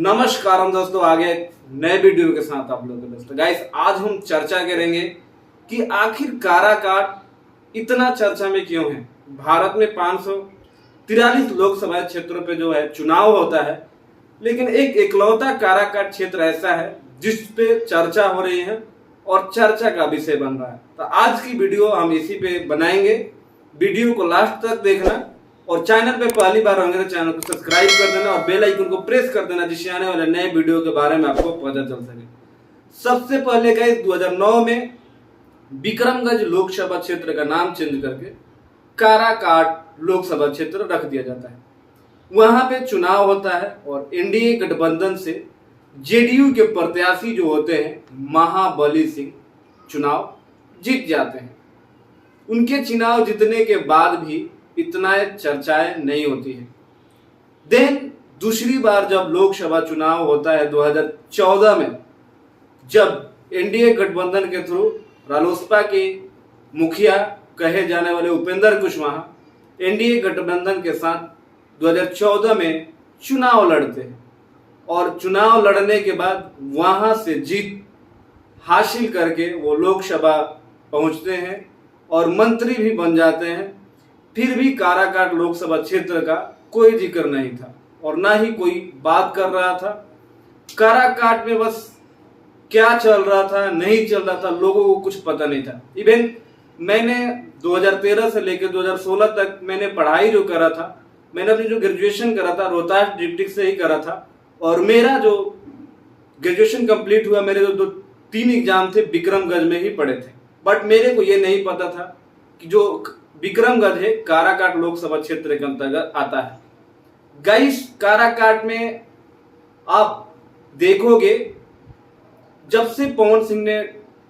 नमस्कार हम दोस्तों, आगे नए वीडियो के साथ आप लोगों के दोस्तों। गाइस, आज हम चर्चा करेंगे कि आखिर काराकाट इतना चर्चा में क्यों है। भारत में 543 लोकसभा क्षेत्रों पे जो है चुनाव होता है, लेकिन एक इकलौता काराकाट क्षेत्र ऐसा है जिस पे चर्चा हो रही है और चर्चा का विषय बन रहा है। तो आज की वीडियो हम इसी पे बनाएंगे। वीडियो को लास्ट तक देखना और चैनल पे पहली बार होंगे तो चैनल को सब्सक्राइब कर देना और बेल आइकन को प्रेस कर देना, जिससे आने वाले नए वीडियो के बारे में आपको पता चल सके। सबसे पहले गाइस, 2009 में बिक्रमगंज लोकसभा क्षेत्र का नाम चेंज करके काराकाट लोकसभा क्षेत्र रख दिया जाता है। वहां पे चुनाव होता है और एनडीए गठबंधन से जेडीयू के प्रत्याशी जो होते हैं महाबली सिंह चुनाव जीत जाते हैं। उनके चुनाव जीतने के बाद भी इतना चर्चाएं नहीं होती है। देन दूसरी बार जब लोकसभा चुनाव होता है 2014 में, जब एनडीए गठबंधन के थ्रू रालोसपा के मुखिया कहे जाने वाले उपेंद्र कुशवाहा एनडीए गठबंधन के साथ 2014 में चुनाव लड़ते हैं और चुनाव लड़ने के बाद वहां से जीत हासिल करके वो लोकसभा पहुंचते हैं और मंत्री भी बन जाते हैं। फिर भी काराकाट लोकसभा क्षेत्र का कोई जिक्र नहीं था और ना ही कोई बात कर रहा था। काराकाट में बस क्या चल रहा था, नहीं चल रहा था, लोगों को कुछ पता नहीं था। इवन मैंने 2013 से लेकर 2016 तक मैंने पढ़ाई जो करा था, मैंने अपनी जो ग्रेजुएशन करा था रोहतास डिस्ट्रिक्ट से ही करा था और मेरा जो ग्रेजुएशन कंप्लीट हुआ, मेरे जो 3 एग्जाम थे बिक्रमगंज में ही पढ़े थे। बट मेरे को ये नहीं पता था कि जो बिक्रमगंज है काराकाट लोकसभा क्षेत्र के अंतर्गत आता है। गाइस, काराकाट में आप देखोगे जब से पवन सिंह ने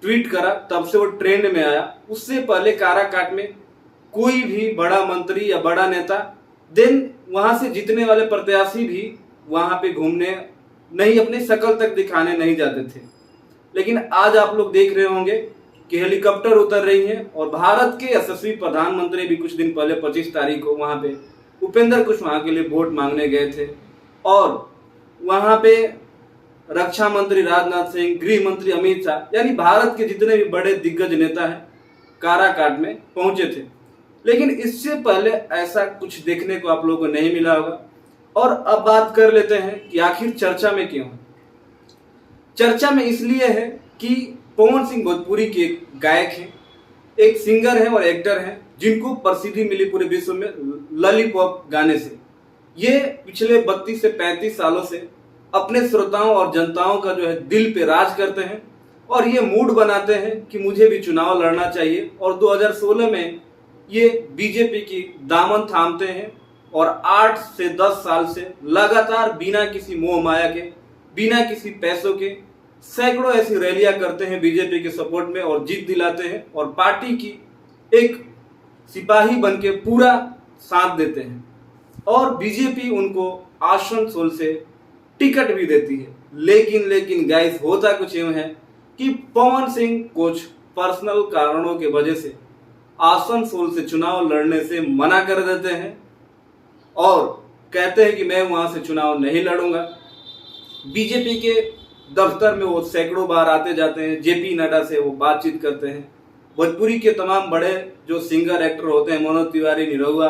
ट्वीट करा तब से वो ट्रेंड में आया। उससे पहले काराकाट में कोई भी बड़ा मंत्री या बड़ा नेता, देन वहां से जीतने वाले प्रत्याशी भी वहां पे घूमने नहीं, अपनी शक्ल तक दिखाने नहीं जाते थे। लेकिन आज आप लोग देख रहे होंगे कि हेलीकॉप्टर उतर रही है और भारत के यशस्वी प्रधानमंत्री भी कुछ दिन पहले 25 तारीख को वहां पे उपेंद्र कुशवाहा के लिए वोट मांगने गए थे और वहां पे रक्षा मंत्री राजनाथ सिंह, गृह मंत्री अमित शाह, यानी भारत के जितने भी बड़े दिग्गज नेता हैं काराकाट में पहुंचे थे। लेकिन इससे पहले ऐसा कुछ देखने को आप लोगों को नहीं मिला होगा। और अब बात कर लेते हैं कि आखिर चर्चा में क्यों है। चर्चा में इसलिए है कि पवन सिंह भोजपुरी के एक गायक हैं, एक सिंगर हैं और एक्टर हैं, जिनको प्रसिद्धि मिली पूरे विश्व में लॉलीपॉप गाने से। ये पिछले 32 से 35 सालों से अपने श्रोताओं और जनताओं का जो है दिल पे राज करते हैं और ये मूड बनाते हैं कि मुझे भी चुनाव लड़ना चाहिए। और 2016 में ये बीजेपी की दामन थामते हैं और 8 से 10 साल से लगातार बिना किसी मोह माया के, बिना किसी पैसों के सैकड़ों ऐसी रैलियां करते हैं बीजेपी के सपोर्ट में और जीत दिलाते हैं और पार्टी की एक सिपाही बन के पूरा साथ देते हैं और बीजेपी उनको आसनसोल से टिकट भी देती है। लेकिन गाइस, होता कुछ यूं है कि पवन सिंह कुछ पर्सनल कारणों के वजह से आसनसोल से चुनाव लड़ने से मना कर देते हैं और कहते हैं कि मैं वहां से चुनाव नहीं लड़ूंगा। बीजेपी के दफ्तर में वो सैकड़ों बार आते जाते हैं, जेपी नड्डा से वो बातचीत करते हैं। भोजपुरी के तमाम बड़े जो सिंगर एक्टर होते हैं, मनोज तिवारी, निरहुआ,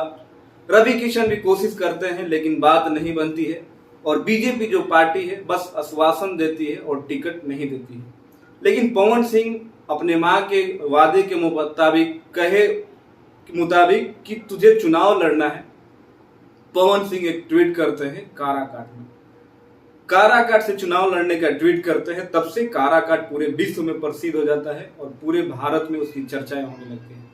रवि किशन भी कोशिश करते हैं, लेकिन बात नहीं बनती है और बीजेपी जो पार्टी है बस आश्वासन देती है और टिकट नहीं देती है। लेकिन पवन सिंह अपने मां के वादे के मुताबिक, कहे मुताबिक कि तुझे चुनाव लड़ना है, पवन सिंह एक ट्वीट करते हैं काराकाट में, काराकाट से चुनाव लड़ने का ट्वीट करते हैं। तब से काराकाट पूरे विश्व में प्रसिद्ध हो जाता है और पूरे भारत में उसकी चर्चाएं होने लगती हैं।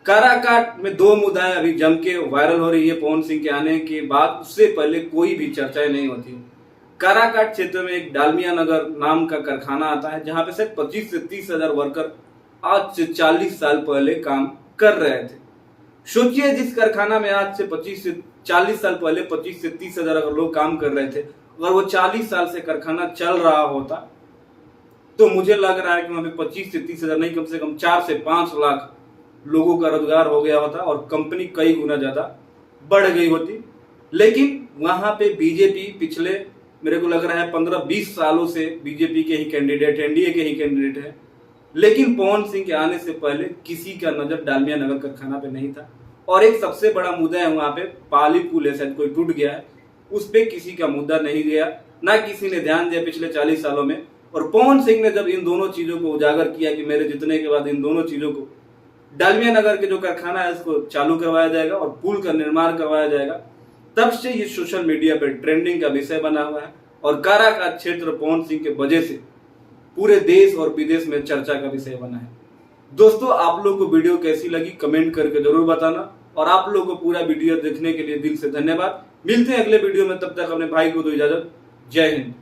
काराकाट में 2 मुद्दाएं अभी जम के वायरल हो रही है पवन सिंह के आने के बाद। उससे पहले कोई भी चर्चाएं नहीं होती। काराकाट क्षेत्र में एक डालमिया नगर नाम का कारखाना आता है, जहां पे सिर्फ 25 से 30 हजार वर्कर आज से 40 साल पहले काम कर रहे थे। सोचिए, जिस कारखाना में आज से 25 से 40 साल पहले 25 से 30 हजार अगर लोग काम कर रहे थे, अगर वो 40 साल से कारखाना चल रहा होता तो मुझे लग रहा है कि वहां पे 25 से 30 हजार नहीं, कम से कम 4 से 5 लाख लोगों का रोजगार हो गया होता और कंपनी कई गुना ज्यादा बढ़ गई होती। लेकिन वहां पे बीजेपी पिछले मेरे को लग रहा है 15-20 सालों से बीजेपी के ही कैंडिडेट, एनडीए के ही कैंडिडेट है। लेकिन पवन सिंह के आने से पहले किसी का नजर डालमिया नगर कारखाना पे नहीं था। और एक सबसे बड़ा मुद्दा है वहां पे, पाली पुल है शायद कोई टूट गया है, उस पर किसी का मुद्दा नहीं गया, ना किसी ने ध्यान दिया पिछले 40 सालों में। और पवन सिंह ने जब इन दोनों चीजों को उजागर किया कि मेरे जितने के बाद इन दोनों चीजों को, डालमिया नगर के जो कारखाना है उसको चालू करवाया जाएगा और पुल का निर्माण करवाया जाएगा, तब से ये सोशल मीडिया पर ट्रेंडिंग का विषय बना हुआ है। और काराकाट क्षेत्र पवन सिंह के वजह से पूरे देश और विदेश में चर्चा का विषय बना है। दोस्तों, आप लोगों को वीडियो कैसी लगी कमेंट करके जरूर बताना, और आप लोगों को पूरा वीडियो देखने के लिए दिल से धन्यवाद। मिलते हैं अगले वीडियो में, तब तक अपने भाई को दो इजाजत। जय हिंद।